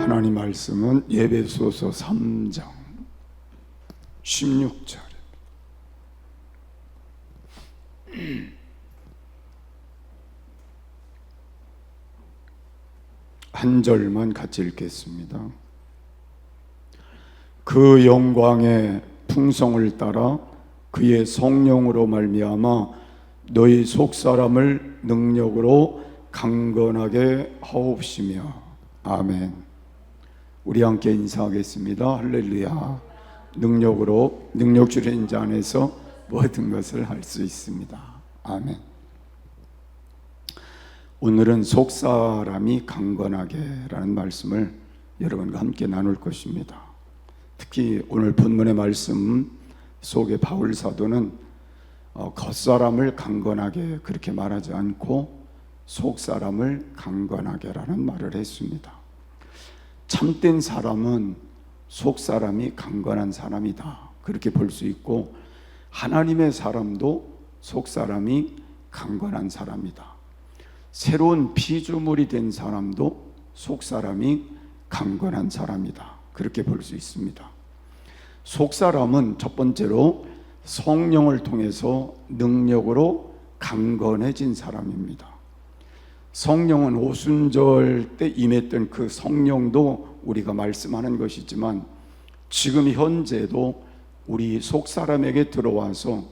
하나님 말씀은 에베소서 3장 16절입니다. 한 절만 같이 읽겠습니다. 그 영광의 풍성을 따라 그의 성령으로 말미암아 너희 속사람을 능력으로 강건하게 하옵시며. 아멘. 우리 함께 인사하겠습니다. 할렐루야. 능력 주신 자 안에서 모든 것을 할 수 있습니다. 아멘. 오늘은 속사람이 강건하게 라는 말씀을 여러분과 함께 나눌 것입니다. 특히 오늘 본문의 말씀 속에 바울 사도는 겉사람을 강건하게 그렇게 말하지 않고 속사람을 강건하게 라는 말을 했습니다. 참된 사람은 속사람이 강건한 사람이다, 그렇게 볼 수 있고, 하나님의 사람도 속사람이 강건한 사람이다. 새로운 피조물이 된 사람도 속사람이 강건한 사람이다, 그렇게 볼 수 있습니다. 속사람은 첫 번째로 성령을 통해서 능력으로 강건해진 사람입니다. 성령은 오순절 때 임했던 그 성령도 우리가 말씀하는 것이지만, 지금 현재도 우리 속사람에게 들어와서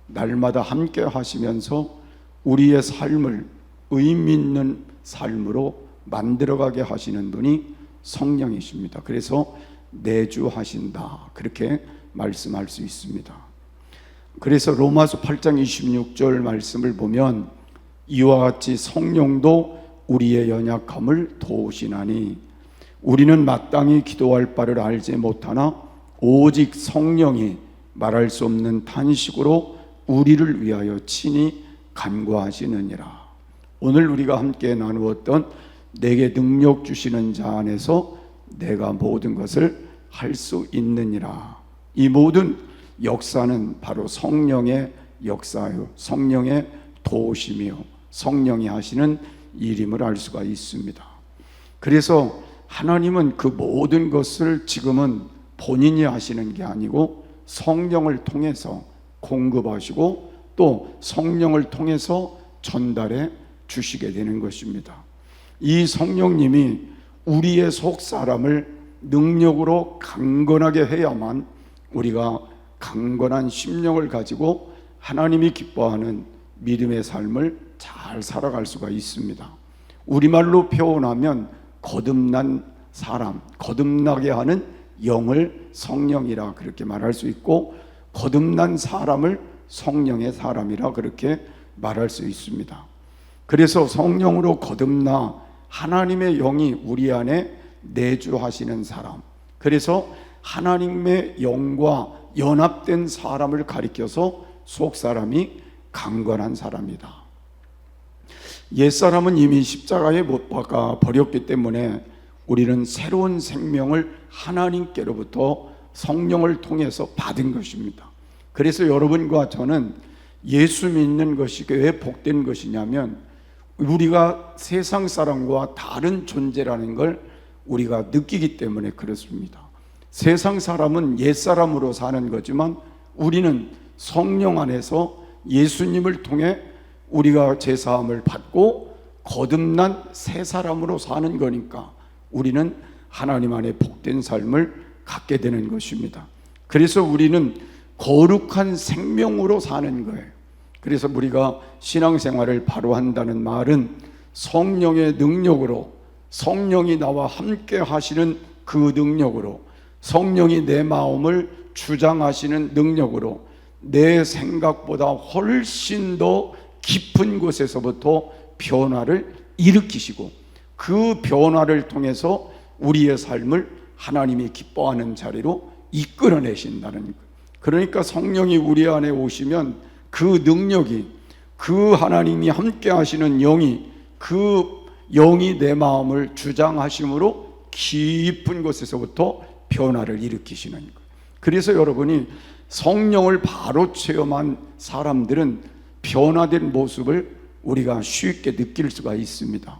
날마다 함께 하시면서 우리의 삶을 의미 있는 삶으로 만들어가게 하시는 분이 성령이십니다. 그래서 내주하신다, 그렇게 말씀할 수 있습니다. 그래서 로마서 8장 26절 말씀을 보면 이와 같이 성령도 우리의 연약함을 도우시나니 우리는 마땅히 기도할 바를 알지 못하나 오직 성령이 말할 수 없는 탄식으로 우리를 위하여 친히 간구하시느니라. 오늘 우리가 함께 나누었던 내게 능력 주시는 자 안에서 내가 모든 것을 할 수 있느니라. 이 모든 역사는 바로 성령의 역사요, 성령의 도우심이요, 성령이 하시는 일임을 알 수가 있습니다. 그래서 하나님은 그 모든 것을 지금은 본인이 하시는 게 아니고 성령을 통해서 공급하시고 또 성령을 통해서 전달해 주시게 되는 것입니다. 이 성령님이 우리의 속사람을 능력으로 강건하게 해야만 우리가 강건한 심령을 가지고 하나님이 기뻐하는 믿음의 삶을 잘 살아갈 수가 있습니다. 우리말로 표현하면 거듭난 사람, 거듭나게 하는 영을 성령이라 그렇게 말할 수 있고, 거듭난 사람을 성령의 사람이라 그렇게 말할 수 있습니다. 그래서 성령으로 거듭나 하나님의 영이 우리 안에 내주하시는 사람, 그래서 하나님의 영과 연합된 사람을 가리켜서 속사람이 강건한 사람이다. 옛사람은 이미 십자가에 못 박아 버렸기 때문에 우리는 새로운 생명을 하나님께로부터 성령을 통해서 받은 것입니다. 그래서 여러분과 저는 예수 믿는 것이 왜 복된 것이냐면, 우리가 세상 사람과 다른 존재라는 걸 우리가 느끼기 때문에 그렇습니다. 세상 사람은 옛사람으로 사는 거지만 우리는 성령 안에서 예수님을 통해 우리가 제사함을 받고 거듭난 새 사람으로 사는 거니까 우리는 하나님 안에 복된 삶을 갖게 되는 것입니다. 그래서 우리는 거룩한 생명으로 사는 거예요. 그래서 우리가 신앙생활을 바로 한다는 말은 성령의 능력으로, 성령이 나와 함께 하시는 그 능력으로, 성령이 내 마음을 주장하시는 능력으로 내 생각보다 훨씬 더 깊은 곳에서부터 변화를 일으키시고, 그 변화를 통해서 우리의 삶을 하나님이 기뻐하는 자리로 이끌어내신다는 것. 그러니까 성령이 우리 안에 오시면 그 능력이, 그 하나님이 함께 하시는 영이, 그 영이 내 마음을 주장하심으로 깊은 곳에서부터 변화를 일으키시는 것. 그래서 여러분이 성령을 바로 체험한 사람들은 변화된 모습을 우리가 쉽게 느낄 수가 있습니다.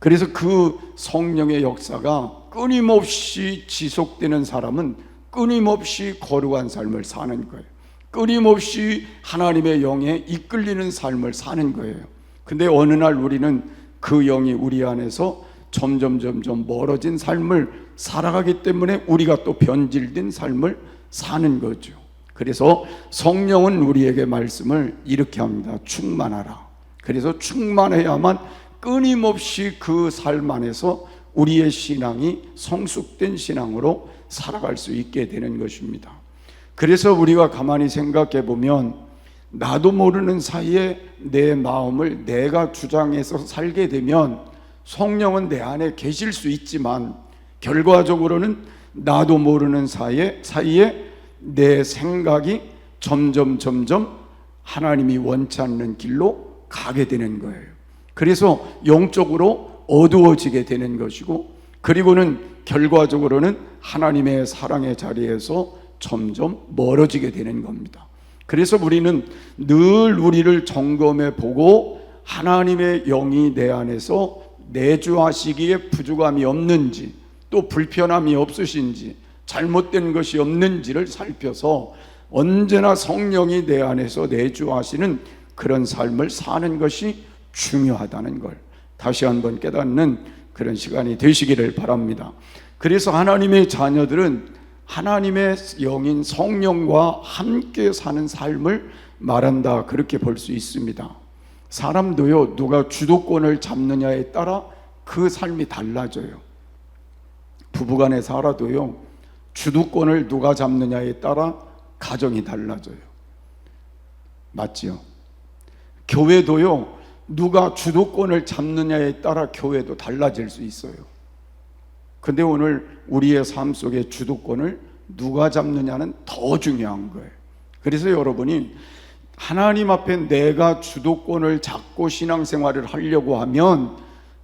그래서 그 성령의 역사가 끊임없이 지속되는 사람은 끊임없이 거룩한 삶을 사는 거예요. 끊임없이 하나님의 영에 이끌리는 삶을 사는 거예요. 근데 어느 날 우리는 그 영이 우리 안에서 점점 멀어진 삶을 살아가기 때문에 우리가 또 변질된 삶을 사는 거죠. 그래서 성령은 우리에게 말씀을 이렇게 합니다. 충만하라. 그래서 충만해야만 끊임없이 그 삶 안에서 우리의 신앙이 성숙된 신앙으로 살아갈 수 있게 되는 것입니다. 그래서 우리가 가만히 생각해 보면 나도 모르는 사이에 내 마음을 내가 주장해서 살게 되면 성령은 내 안에 계실 수 있지만 결과적으로는 나도 모르는 사이에 내 생각이 점점 하나님이 원치 않는 길로 가게 되는 거예요. 그래서 영적으로 어두워지게 되는 것이고, 그리고는 결과적으로는 하나님의 사랑의 자리에서 점점 멀어지게 되는 겁니다. 그래서 우리는 늘 우리를 점검해 보고 하나님의 영이 내 안에서 내주하시기에 부족함이 없는지, 또 불편함이 없으신지, 잘못된 것이 없는지를 살펴서 언제나 성령이 내 안에서 내주하시는 그런 삶을 사는 것이 중요하다는 걸 다시 한번 깨닫는 그런 시간이 되시기를 바랍니다. 그래서 하나님의 자녀들은 하나님의 영인 성령과 함께 사는 삶을 말한다, 그렇게 볼 수 있습니다. 사람도요, 누가 주도권을 잡느냐에 따라 그 삶이 달라져요. 부부간에 살아도요, 주도권을 누가 잡느냐에 따라 가정이 달라져요. 맞지요? 교회도요, 누가 주도권을 잡느냐에 따라 교회도 달라질 수 있어요. 근데 오늘 우리의 삶 속에 주도권을 누가 잡느냐는 더 중요한 거예요. 그래서 여러분이 하나님 앞에 내가 주도권을 잡고 신앙생활을 하려고 하면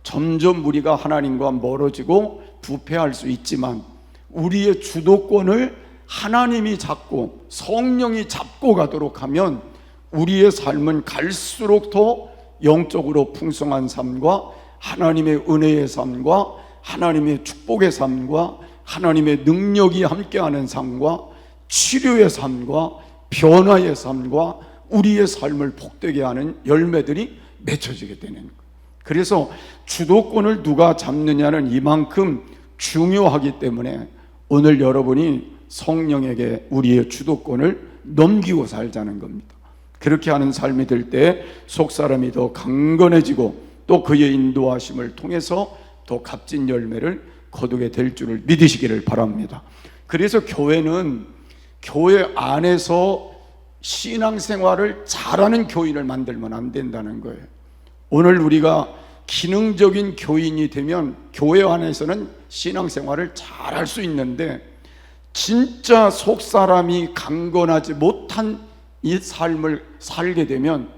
점점 우리가 하나님과 멀어지고 부패할 수 있지만, 우리의 주도권을 하나님이 잡고 성령이 잡고 가도록 하면 우리의 삶은 갈수록 더 영적으로 풍성한 삶과 하나님의 은혜의 삶과 하나님의 축복의 삶과 하나님의 능력이 함께하는 삶과 치료의 삶과 변화의 삶과 우리의 삶을 복되게 하는 열매들이 맺혀지게 되는 거예요. 그래서 주도권을 누가 잡느냐는 이만큼 중요하기 때문에 오늘 여러분이 성령에게 우리의 주도권을 넘기고 살자는 겁니다. 그렇게 하는 삶이 될 때 속사람이 더 강건해지고 또 그의 인도하심을 통해서 더 값진 열매를 거두게 될 줄을 믿으시기를 바랍니다. 그래서 교회는 교회 안에서 신앙생활을 잘하는 교인을 만들면 안 된다는 거예요. 오늘 우리가 기능적인 교인이 되면 교회 안에서는 신앙생활을 잘할 수 있는데, 진짜 속사람이 강건하지 못한 이 삶을 살게 되면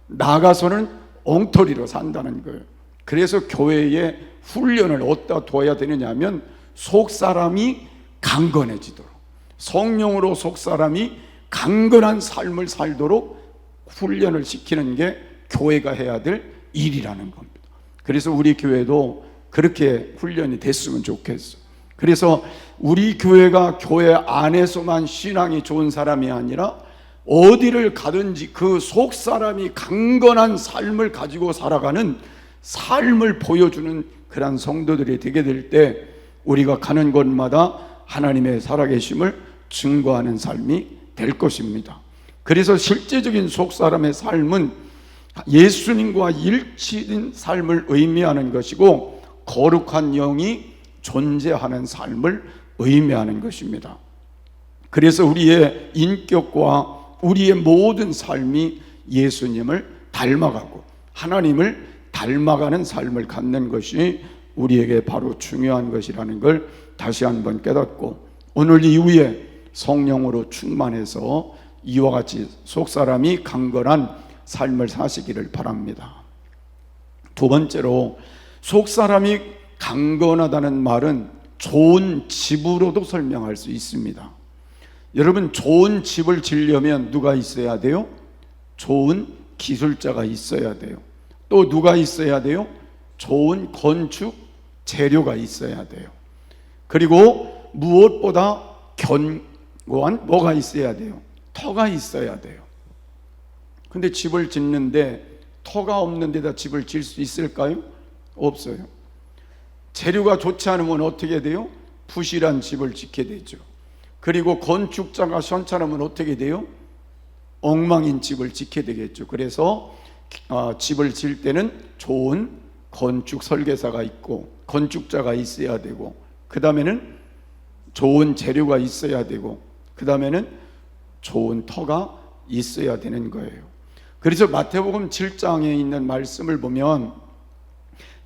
나가서는 엉터리로 산다는 거예요. 그래서 교회에 훈련을 어디다 둬야 되느냐 하면 속사람이 강건해지도록, 성령으로 속사람이 강건한 삶을 살도록 훈련을 시키는 게 교회가 해야 될 일이라는 겁니다. 그래서 우리 교회도 그렇게 훈련이 됐으면 좋겠어요. 그래서 우리 교회가 교회 안에서만 신앙이 좋은 사람이 아니라 어디를 가든지 그 속사람이 강건한 삶을 가지고 살아가는 삶을 보여주는 그런 성도들이 되게 될 때 우리가 가는 곳마다 하나님의 살아계심을 증거하는 삶이 될 것입니다. 그래서 실제적인 속사람의 삶은 예수님과 일치된 삶을 의미하는 것이고 거룩한 영이 존재하는 삶을 의미하는 것입니다. 그래서 우리의 인격과 우리의 모든 삶이 예수님을 닮아가고 하나님을 닮아가는 삶을 갖는 것이 우리에게 바로 중요한 것이라는 걸 다시 한번 깨닫고, 오늘 이후에 성령으로 충만해서 이와 같이 속사람이 강건한 삶을 사시기를 바랍니다. 두 번째로, 속사람이 강건하다는 말은 좋은 집으로도 설명할 수 있습니다. 여러분, 좋은 집을 지으려면 누가 있어야 돼요? 좋은 기술자가 있어야 돼요. 또 누가 있어야 돼요? 좋은 건축 재료가 있어야 돼요. 그리고 무엇보다 견고한 뭐가 있어야 돼요? 터가 있어야 돼요. 근데 집을 짓는데 터가 없는 데다 집을 질 수 있을까요? 없어요. 재료가 좋지 않으면 어떻게 돼요? 부실한 집을 짓게 되죠. 그리고 건축자가 시원찮으면 어떻게 돼요? 엉망인 집을 짓게 되겠죠. 그래서 집을 질 때는 좋은 건축 설계사가 있고 건축자가 있어야 되고, 그 다음에는 좋은 재료가 있어야 되고, 그 다음에는 좋은 터가 있어야 되는 거예요. 그래서 마태복음 7장에 있는 말씀을 보면,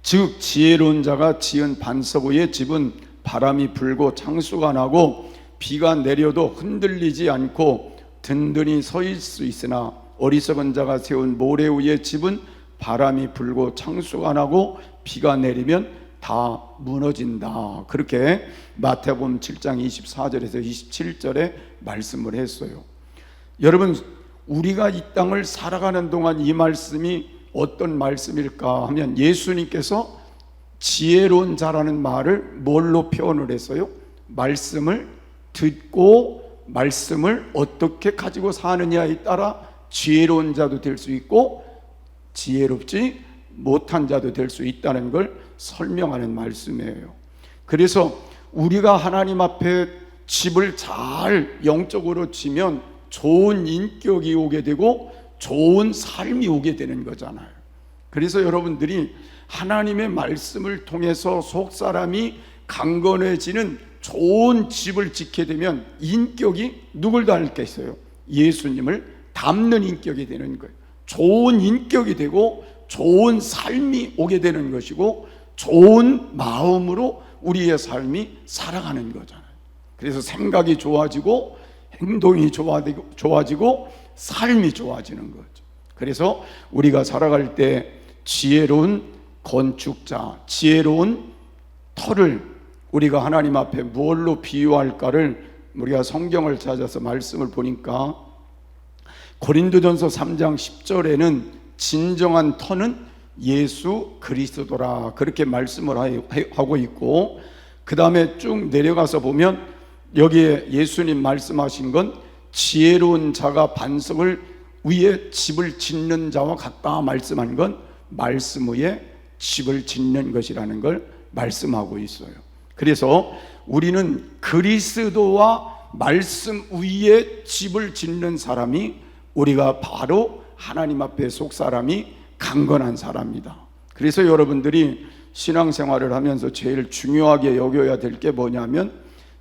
즉 지혜로운 자가 지은 반석 위에 집은 바람이 불고 창수가 나고 비가 내려도 흔들리지 않고 든든히 서일 수 있으나, 어리석은 자가 세운 모래 위에 집은 바람이 불고 창수가 나고 비가 내리면 다 무너진다. 그렇게 마태복음 7장 24절에서 27절에 말씀을 했어요. 여러분, 우리가 이 땅을 살아가는 동안 이 말씀이 어떤 말씀일까 하면, 예수님께서 지혜로운 자라는 말을 뭘로 표현을 했어요? 말씀을 듣고 말씀을 어떻게 가지고 사느냐에 따라 지혜로운 자도 될 수 있고 지혜롭지 못한 자도 될 수 있다는 걸 설명하는 말씀이에요. 그래서 우리가 하나님 앞에 집을 잘 영적으로 지면 좋은 인격이 오게 되고 좋은 삶이 오게 되는 거잖아요. 그래서 여러분들이 하나님의 말씀을 통해서 속사람이 강건해지는 좋은 집을 짓게 되면 인격이 누굴 닮겠어요? 예수님을 닮는 인격이 되는 거예요. 좋은 인격이 되고 좋은 삶이 오게 되는 것이고 좋은 마음으로 우리의 삶이 살아가는 거잖아요. 그래서 생각이 좋아지고 행동이 좋아지고 삶이 좋아지는 거죠. 그래서 우리가 살아갈 때 지혜로운 건축자, 지혜로운 터를 우리가 하나님 앞에 무엇로 비유할까를 우리가 성경을 찾아서 말씀을 보니까, 고린도전서 3장 10절에는 진정한 터는 예수 그리스도라 그렇게 말씀을 하고 있고, 그 다음에 쭉 내려가서 보면 여기에 예수님 말씀하신 건 지혜로운 자가 반석을 위에 집을 짓는 자와 같다 말씀한 건 말씀 위에 집을 짓는 것이라는 걸 말씀하고 있어요. 그래서 우리는 그리스도와 말씀 위에 집을 짓는 사람이, 우리가 바로 하나님 앞에 속 사람이 강건한 사람이다. 그래서 여러분들이 신앙생활을 하면서 제일 중요하게 여겨야 될 게 뭐냐면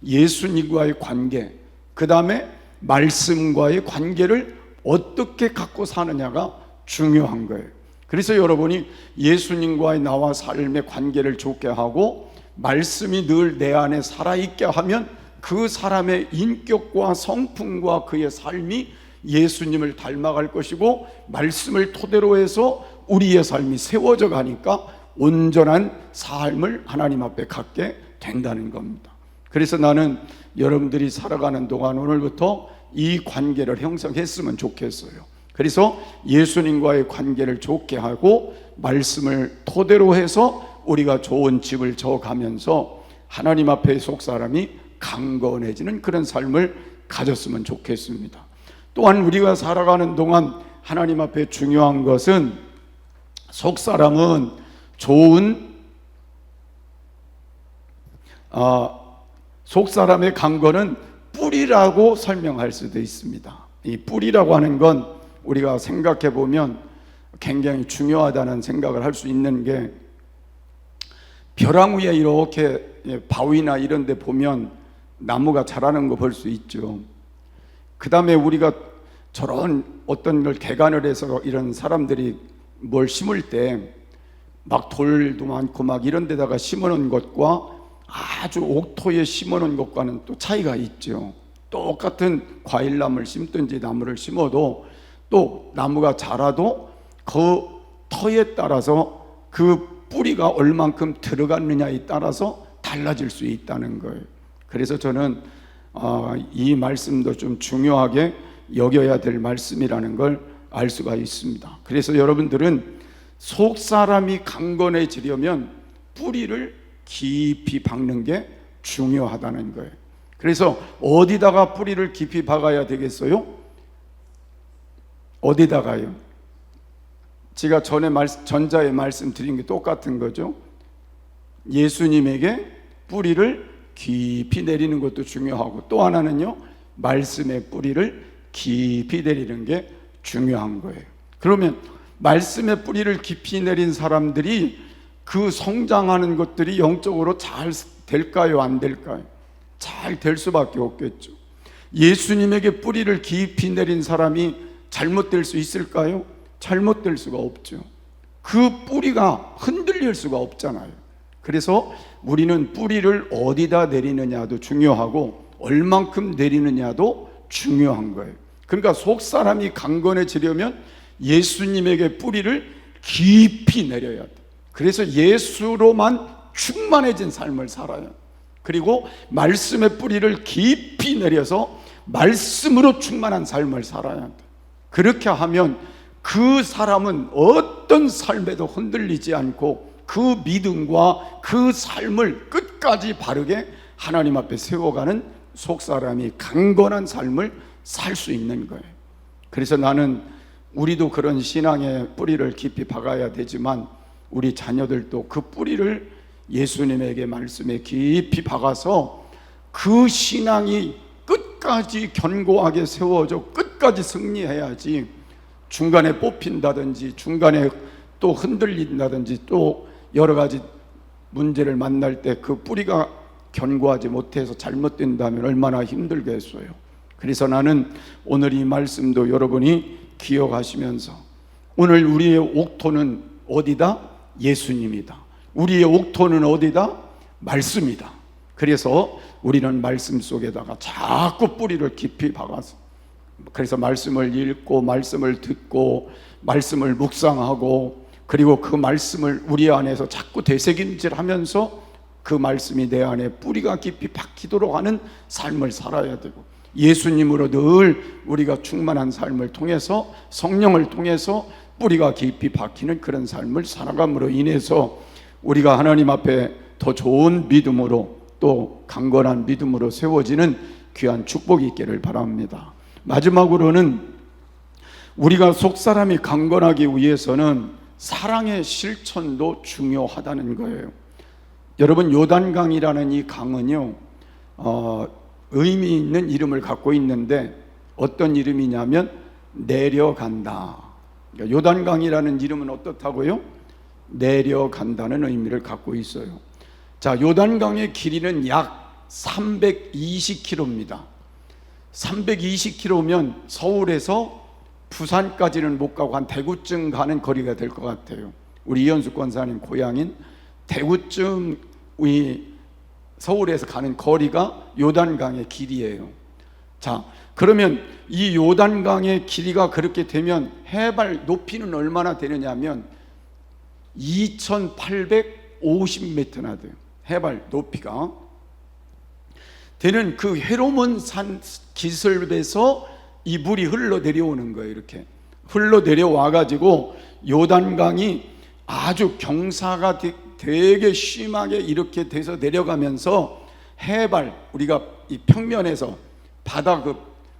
예수님과의 관계, 그 다음에 말씀과의 관계를 어떻게 갖고 사느냐가 중요한 거예요. 그래서 여러분이 예수님과의 나와 삶의 관계를 좋게 하고 말씀이 늘 내 안에 살아있게 하면 그 사람의 인격과 성품과 그의 삶이 예수님을 닮아갈 것이고, 말씀을 토대로 해서 우리의 삶이 세워져 가니까 온전한 삶을 하나님 앞에 갖게 된다는 겁니다. 그래서 나는 여러분들이 살아가는 동안 오늘부터 이 관계를 형성했으면 좋겠어요. 그래서 예수님과의 관계를 좋게 하고 말씀을 토대로 해서 우리가 좋은 집을 져가면서 하나님 앞에 속 사람이 강건해지는 그런 삶을 가졌으면 좋겠습니다. 또한 우리가 살아가는 동안 하나님 앞에 중요한 것은, 속 사람은 좋은 속 사람의 강건은 뿌리라고 설명할 수도 있습니다. 이 뿌리라고 하는 건 우리가 생각해 보면 굉장히 중요하다는 생각을 할 수 있는 게, 벼랑 위에 이렇게 바위나 이런 데 보면 나무가 자라는 거 볼 수 있죠. 그 다음에 우리가 저런 어떤 걸 개간을 해서 이런 사람들이 뭘 심을 때 막 돌도 많고 막 이런 데다가 심어놓은 것과 아주 옥토에 심어놓은 것과는 또 차이가 있죠. 똑같은 과일나무를 심든지 나무를 심어도 또 나무가 자라도 그 터에 따라서 그 뿌리가 얼만큼 들어갔느냐에 따라서 달라질 수 있다는 거예요. 그래서 저는 이 말씀도 좀 중요하게 여겨야 될 말씀이라는 걸 알 수가 있습니다. 그래서 여러분들은 속 사람이 강건해지려면 뿌리를 깊이 박는 게 중요하다는 거예요. 그래서 어디다가 뿌리를 깊이 박아야 되겠어요? 어디다가요? 제가 전자에 말씀드린 게 똑같은 거죠. 예수님에게 뿌리를 깊이 내리는 것도 중요하고, 또 하나는요, 말씀의 뿌리를 깊이 내리는 게 중요한 거예요. 그러면 말씀의 뿌리를 깊이 내린 사람들이 그 성장하는 것들이 영적으로 잘 될까요? 안 될까요? 잘 될 수밖에 없겠죠. 예수님에게 뿌리를 깊이 내린 사람이 잘못될 수 있을까요? 잘못될 수가 없죠. 그 뿌리가 흔들릴 수가 없잖아요. 그래서 우리는 뿌리를 어디다 내리느냐도 중요하고 얼만큼 내리느냐도 중요한 거예요. 그러니까 속 사람이 강건해지려면 예수님에게 뿌리를 깊이 내려야 돼. 그래서 예수로만 충만해진 삶을 살아요. 그리고 말씀의 뿌리를 깊이 내려서 말씀으로 충만한 삶을 살아야 돼. 그렇게 하면 그 사람은 어떤 삶에도 흔들리지 않고 그 믿음과 그 삶을 끝까지 바르게 하나님 앞에 세워가는 속사람이 강건한 삶을 살 수 있는 거예요. 그래서 나는 우리도 그런 신앙의 뿌리를 깊이 박아야 되지만 우리 자녀들도 그 뿌리를 예수님에게 말씀에 깊이 박아서 그 신앙이 끝까지 견고하게 세워져 끝까지 승리해야지 중간에 뽑힌다든지 중간에 또 흔들린다든지 또 여러 가지 문제를 만날 때 그 뿌리가 견고하지 못해서 잘못된다면 얼마나 힘들겠어요. 그래서 나는 오늘 이 말씀도 여러분이 기억하시면서 오늘 우리의 옥토는 어디다? 예수님이다. 우리의 옥토는 어디다? 말씀이다. 그래서 우리는 말씀 속에다가 자꾸 뿌리를 깊이 박아서 그래서 말씀을 읽고 말씀을 듣고 말씀을 묵상하고 그리고 그 말씀을 우리 안에서 자꾸 되새김질하면서 그 말씀이 내 안에 뿌리가 깊이 박히도록 하는 삶을 살아야 되고 예수님으로 늘 우리가 충만한 삶을 통해서 성령을 통해서 뿌리가 깊이 박히는 그런 삶을 살아감으로 인해서 우리가 하나님 앞에 더 좋은 믿음으로 또 강건한 믿음으로 세워지는 귀한 축복이 있기를 바랍니다. 마지막으로는 우리가 속사람이 강건하기 위해서는 사랑의 실천도 중요하다는 거예요. 여러분 요단강이라는 이 강은요 의미 있는 이름을 갖고 있는데 어떤 이름이냐면 내려간다. 그러니까 요단강이라는 이름은 어떻다고요? 내려간다는 의미를 갖고 있어요. 자, 요단강의 길이는 약 320km입니다. 320km면 서울에서 부산까지는 못 가고 한 대구쯤 가는 거리가 될 것 같아요. 우리 이현숙 권사님 고향인 대구쯤 서울에서 가는 거리가 요단강의 길이에요. 자, 그러면 이 요단강의 길이가 그렇게 되면 해발 높이는 얼마나 되느냐면 2850m나 돼요. 해발 높이가 되는 그 헤르몬 산 기슭에서 이 물이 흘러 내려오는 거예요. 이렇게 흘러 내려와 가지고 요단강이 아주 경사가 되게 심하게 이렇게 돼서 내려가면서 해발 우리가 이 평면에서 바다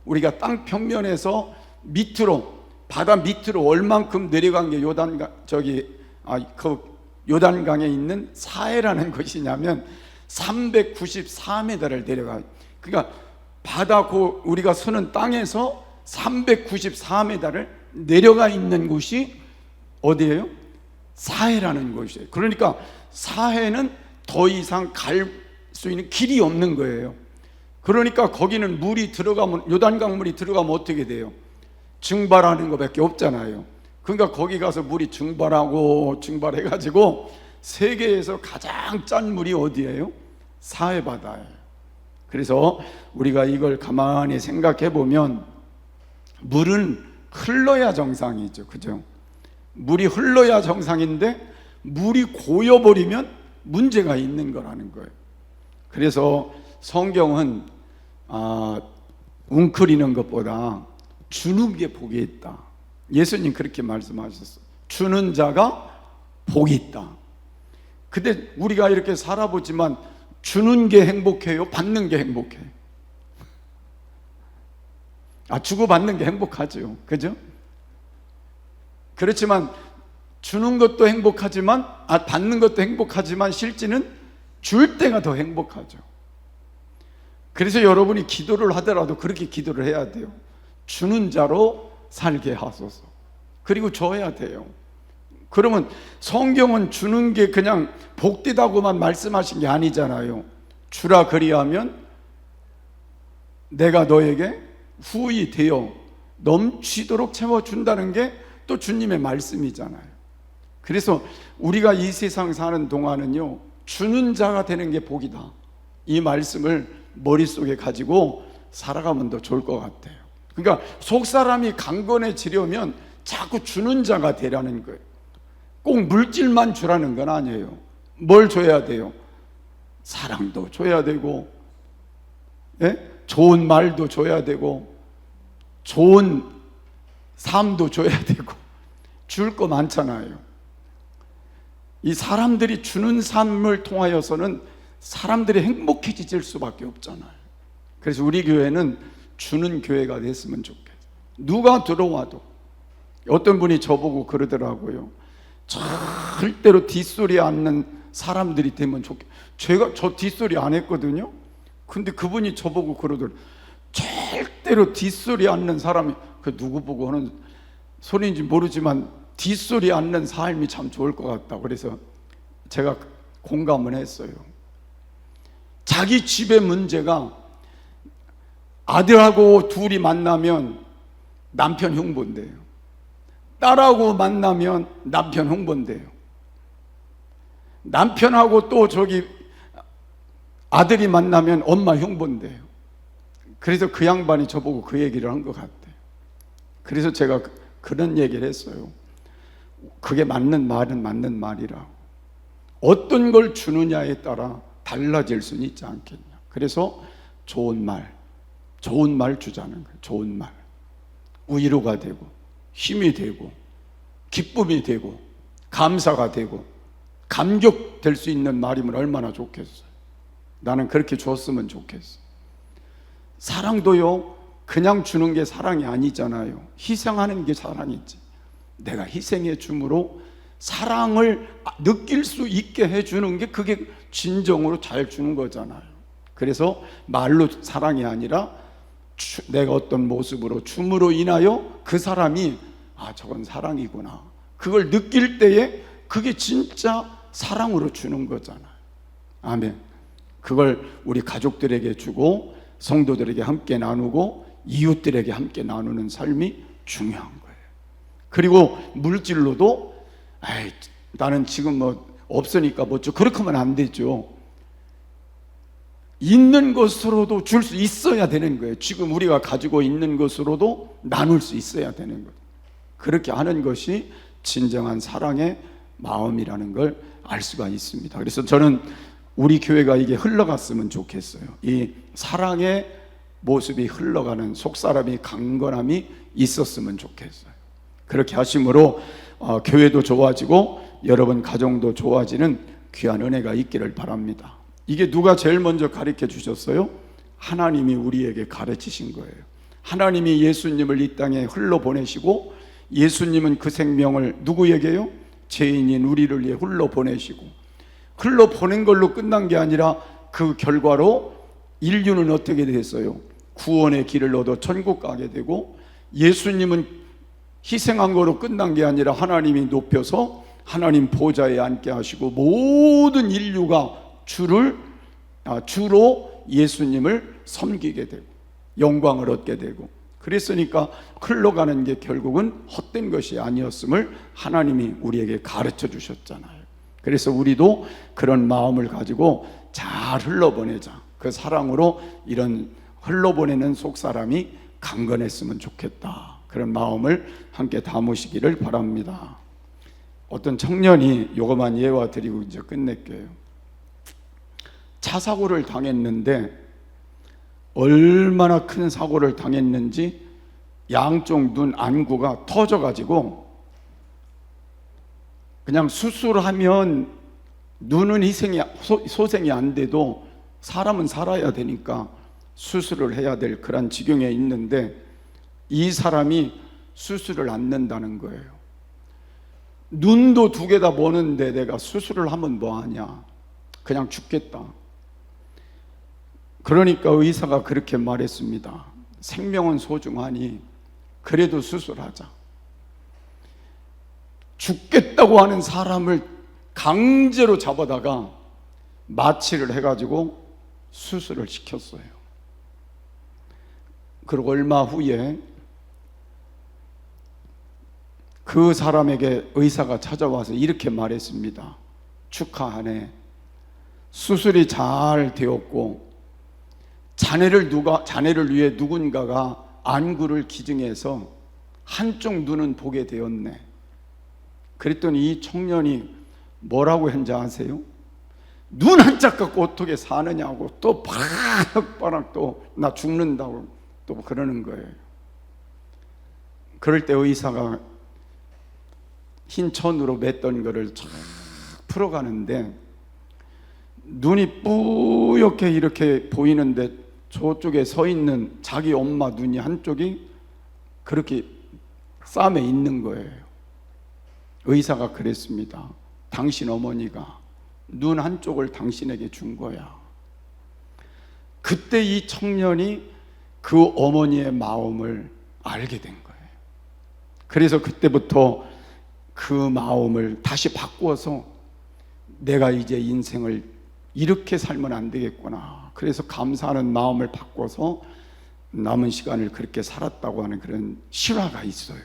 우리가 땅 평면에서 밑으로 바다 밑으로 얼만큼 내려간 게 요단강에 있는 사해라는 것이냐면 394m를 내려가. 그러니까 바다 우리가 서는 땅에서 394m를 내려가 있는 곳이 어디예요? 사해라는 곳이에요. 그러니까 사해는 더 이상 갈 수 있는 길이 없는 거예요. 그러니까 거기는 물이 들어가면 요단강 물이 들어가면 어떻게 돼요? 증발하는 것밖에 없잖아요. 그러니까 거기 가서 물이 증발해가지고 세계에서 가장 짠 물이 어디예요? 사해 바다예요. 그래서 우리가 이걸 가만히 생각해 보면 물은 흘러야 정상이죠, 그죠? 물이 흘러야 정상인데 물이 고여버리면 문제가 있는 거라는 거예요. 그래서 성경은 웅크리는 것보다 주는 게 복이 있다. 예수님 그렇게 말씀하셨어요. 주는 자가 복이 있다. 근데 우리가 이렇게 살아보지만 주는 게 행복해요? 받는 게 행복해요? 주고받는 게 행복하죠. 그죠? 그렇지만 주는 것도 행복하지만 받는 것도 행복하지만 실제는 줄 때가 더 행복하죠. 그래서 여러분이 기도를 하더라도 그렇게 기도를 해야 돼요. 주는 자로 살게 하소서. 그리고 줘야 돼요. 그러면 성경은 주는 게 그냥 복되다고만 말씀하신 게 아니잖아요. 주라 그리하면 내가 너에게 후히 되어 넘치도록 채워준다는 게 또 주님의 말씀이잖아요. 그래서 우리가 이 세상 사는 동안은요, 주는 자가 되는 게 복이다, 이 말씀을 머릿속에 가지고 살아가면 더 좋을 것 같아요. 그러니까 속사람이 강건해지려면 자꾸 주는 자가 되라는 거예요. 꼭 물질만 주라는 건 아니에요. 뭘 줘야 돼요? 사랑도 줘야 되고, 좋은 말도 줘야 되고, 좋은 삶도 줘야 되고, 줄 거 많잖아요. 이 사람들이 주는 삶을 통하여서는 사람들이 행복해질 수밖에 없잖아요. 그래서 우리 교회는 주는 교회가 됐으면 좋겠어요. 누가 들어와도. 어떤 분이 저보고 그러더라고요. 절대로 뒷소리 않는 사람들이 되면 좋겠어요. 저 뒷소리 안 했거든요. 근데 그분이 저보고 그러더라고요. 절대로 뒷소리 않는 사람이, 그 누구 보고 하는 소리인지 모르지만 뒷소리 않는 삶이 참 좋을 것 같다. 그래서 제가 공감을 했어요. 자기 집의 문제가 아들하고 둘이 만나면 남편 흉본대요. 딸하고 만나면 남편 흉본대요. 남편하고 또 아들이 만나면 엄마 흉본대요. 그래서 그 양반이 저보고 그 얘기를 한 것 같아요. 그래서 제가 그런 얘기를 했어요. 그게 맞는 말은 맞는 말이라고. 어떤 걸 주느냐에 따라 달라질 수는 있지 않겠냐. 그래서 좋은 말 주자는 거예요. 좋은 말. 위로가 되고, 힘이 되고, 기쁨이 되고, 감사가 되고, 감격될 수 있는 말이면 얼마나 좋겠어요. 나는 그렇게 줬으면 좋겠어요. 사랑도요, 그냥 주는 게 사랑이 아니잖아요. 희생하는 게 사랑이지. 내가 희생해 줌으로 사랑을 느낄 수 있게 해주는 게, 그게 진정으로 잘 주는 거잖아요. 그래서 말로 사랑이 아니라 내가 어떤 모습으로 줌으로 인하여 그 사람이 저건 사랑이구나, 그걸 느낄 때에 그게 진짜 사랑으로 주는 거잖아요. 아멘. 그걸 우리 가족들에게 주고 성도들에게 함께 나누고 이웃들에게 함께 나누는 삶이 중요한 거예요. 그리고 물질로도 나는 지금 없으니까 뭐 그렇게 하면 안 되죠. 있는 것으로도 줄 수 있어야 되는 거예요. 지금 우리가 가지고 있는 것으로도 나눌 수 있어야 되는 거예요. 그렇게 하는 것이 진정한 사랑의 마음이라는 걸 알 수가 있습니다. 그래서 저는 우리 교회가 이게 흘러갔으면 좋겠어요. 이 사랑의 모습이 흘러가는, 속사람이 강건함이 있었으면 좋겠어요. 그렇게 하심으로 교회도 좋아지고 여러분 가정도 좋아지는 귀한 은혜가 있기를 바랍니다. 이게 누가 제일 먼저 가르쳐 주셨어요? 하나님이 우리에게 가르치신 거예요. 하나님이 예수님을 이 땅에 흘러보내시고, 예수님은 그 생명을 누구에게요? 죄인인 우리를 위해 흘러보내시고, 흘러보낸 걸로 끝난 게 아니라 그 결과로 인류는 어떻게 됐어요? 구원의 길을 얻어 천국 가게 되고, 예수님은 희생한 거로 끝난 게 아니라 하나님이 높여서 하나님 보좌에 앉게 하시고, 모든 인류가 주로 예수님을 섬기게 되고 영광을 얻게 되고, 그랬으니까 흘러가는 게 결국은 헛된 것이 아니었음을 하나님이 우리에게 가르쳐 주셨잖아요. 그래서 우리도 그런 마음을 가지고 잘 흘러보내자. 그 사랑으로 이런 흘러보내는 속사람이 강건했으면 좋겠다. 그런 마음을 함께 담으시기를 바랍니다. 어떤 청년이, 요것만 예화 드리고 이제 끝낼게요. 차 사고를 당했는데 얼마나 큰 사고를 당했는지 양쪽 눈 안구가 터져가지고 그냥 수술하면 눈은 소생이 안 돼도 사람은 살아야 되니까 수술을 해야 될 그런 지경에 있는데, 이 사람이 수술을 않는다는 거예요. 눈도 두 개 다 보는데 내가 수술을 하면 뭐하냐, 그냥 죽겠다. 그러니까 의사가 그렇게 말했습니다. 생명은 소중하니 그래도 수술하자. 죽겠다고 하는 사람을 강제로 잡아다가 마취를 해가지고 수술을 시켰어요. 그리고 얼마 후에 그 사람에게 의사가 찾아와서 이렇게 말했습니다. 축하하네. 수술이 잘 되었고 자네를 위해 누군가가 안구를 기증해서 한쪽 눈은 보게 되었네. 그랬더니 이 청년이 뭐라고 했는지 아세요? 눈 한짝 갖고 어떻게 사느냐고, 또 바락바락 또 나 죽는다고 또 그러는 거예요. 그럴 때 의사가 흰 천으로 맸던 거를 쫙 풀어가는데 눈이 뿌옇게 이렇게 보이는데 저쪽에 서 있는 자기 엄마 눈이 한쪽이 그렇게 쌈에 있는 거예요. 의사가 그랬습니다. 당신 어머니가 눈 한쪽을 당신에게 준 거야. 그때 이 청년이 그 어머니의 마음을 알게 된 거예요. 그래서 그때부터 그 마음을 다시 바꾸어서 내가 이제 인생을 이렇게 살면 안 되겠구나. 그래서 감사하는 마음을 바꿔서 남은 시간을 그렇게 살았다고 하는 그런 실화가 있어요.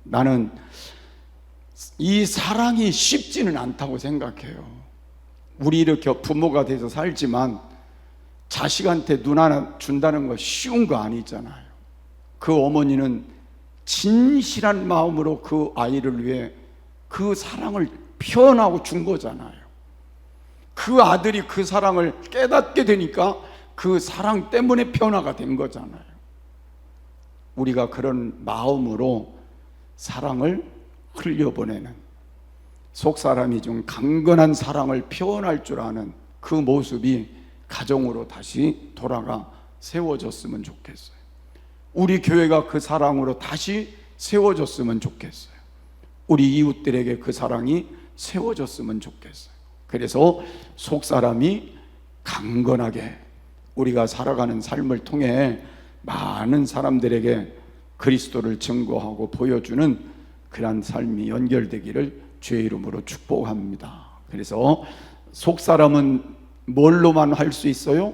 나는 이 사랑이 쉽지는 않다고 생각해요. 우리 이렇게 부모가 돼서 살지만 자식한테 눈 하나 준다는 거 쉬운 거 아니잖아요. 그 어머니는 진실한 마음으로 그 아이를 위해 그 사랑을 표현하고 준 거잖아요. 그 아들이 그 사랑을 깨닫게 되니까 그 사랑 때문에 변화가 된 거잖아요. 우리가 그런 마음으로 사랑을 흘려보내는, 속사람이 좀 강건한 사랑을 표현할 줄 아는 그 모습이 가정으로 다시 돌아가 세워졌으면 좋겠어요. 우리 교회가 그 사랑으로 다시 세워졌으면 좋겠어요. 우리 이웃들에게 그 사랑이 세워졌으면 좋겠어요. 그래서 속사람이 강건하게 우리가 살아가는 삶을 통해 많은 사람들에게 그리스도를 증거하고 보여주는 그런 삶이 연결되기를 주의 이름으로 축복합니다. 그래서 속사람은 뭘로만 할 수 있어요?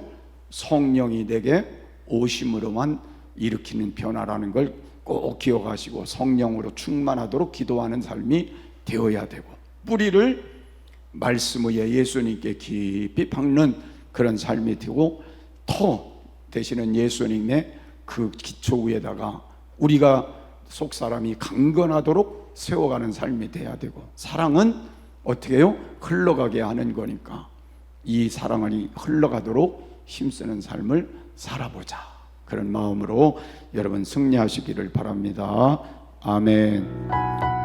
성령이 내게 오심으로만 일으키는 변화라는 걸 꼭 기억하시고 성령으로 충만하도록 기도하는 삶이 되어야 되고, 뿌리를 말씀 위에 예수님께 깊이 박는 그런 삶이 되고, 터 되시는 예수님의 그 기초 위에다가 우리가 속사람이 강건하도록 세워가는 삶이 돼야 되고, 사랑은 어떻게 해요? 흘러가게 하는 거니까 이 사랑이 흘러가도록 힘쓰는 삶을 살아보자. 그런 마음으로 여러분 승리하시기를 바랍니다. 아멘.